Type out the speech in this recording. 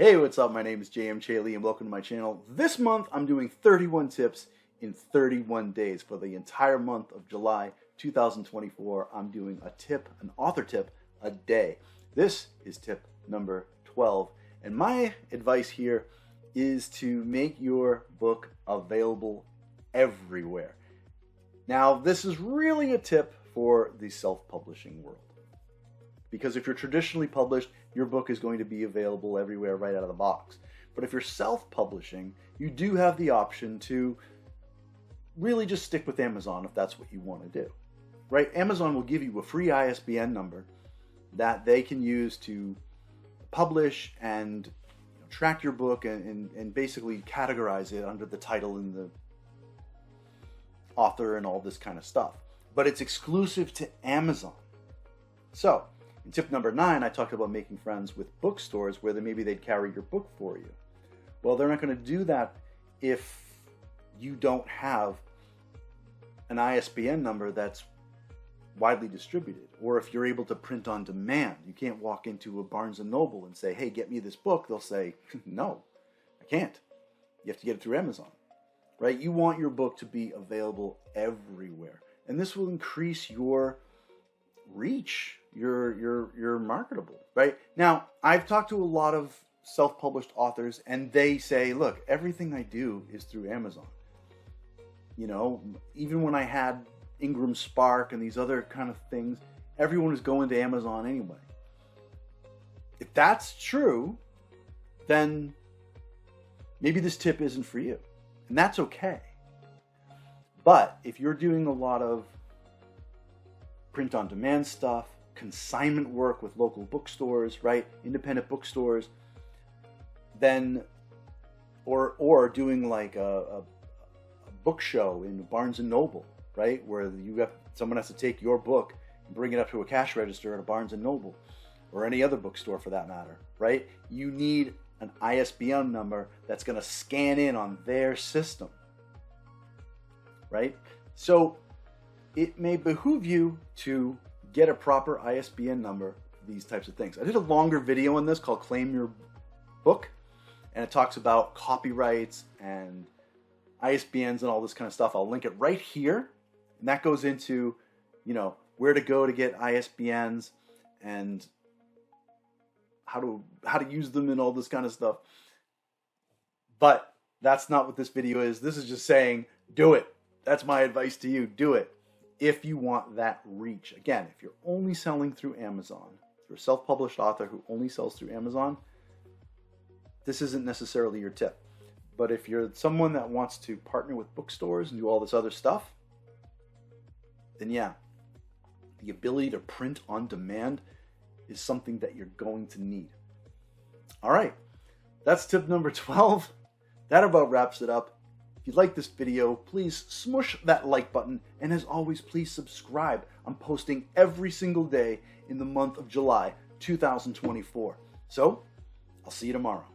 Hey, what's up? My name is JM Chaley and welcome to my channel. This month I'm doing 31 tips in 31 days. For the entire month of July 2024, I'm doing an author tip a day. This is tip number 12. And my advice here is to make your book available everywhere. Now, this is really a tip for the self-publishing world. Because if you're traditionally published, your book is going to be available everywhere right out of the box. But if you're self-publishing, you do have the option to really just stick with Amazon if that's what you want to do. Right? Amazon will give you a free ISBN number that they can use to publish and track your book and basically categorize it under the title and the author and all this kind of stuff. But it's exclusive to Amazon. So, in tip number 9, I talked about making friends with bookstores where maybe they'd carry your book for you. Well, they're not going to do that if you don't have an ISBN number that's widely distributed, or if you're able to print on demand. You can't walk into a Barnes & Noble and say, hey, get me this book. They'll say, no, I can't. You have to get it through Amazon, right? You want your book to be available everywhere, and this will increase your reach. You're marketable, right? Now, I've talked to a lot of self-published authors, and they say, look, everything I do is through Amazon. You know, even when I had Ingram Spark and these other kind of things, everyone was going to Amazon anyway. If that's true, then maybe this tip isn't for you, and that's okay. But if you're doing a lot of print-on-demand stuff, consignment work with local bookstores, right? Independent bookstores, then, or doing like a book show in Barnes & Noble, right? Where someone has to take your book and bring it up to a cash register at a Barnes & Noble, or any other bookstore for that matter, right? You need an ISBN number that's going to scan in on their system, right? So it may behoove you to get a proper ISBN number for these types of things. I did a longer video on this called Claim Your Book, and it talks about copyrights and ISBNs and all this kind of stuff. I'll link it right here, and that goes into, where to go to get ISBNs and how to use them and all this kind of stuff. But that's not what this video is. This is just saying, do it. That's my advice to you. Do it. If you want that reach. Again, if you're only selling through Amazon, if you're a self-published author who only sells through Amazon, this isn't necessarily your tip. But if you're someone that wants to partner with bookstores and do all this other stuff, then yeah, the ability to print on demand is something that you're going to need. All right, that's tip number 12. That about wraps it up. If you like this video, please smush that like button, and as always, please subscribe. I'm posting every single day in the month of July 2024. So, I'll see you tomorrow.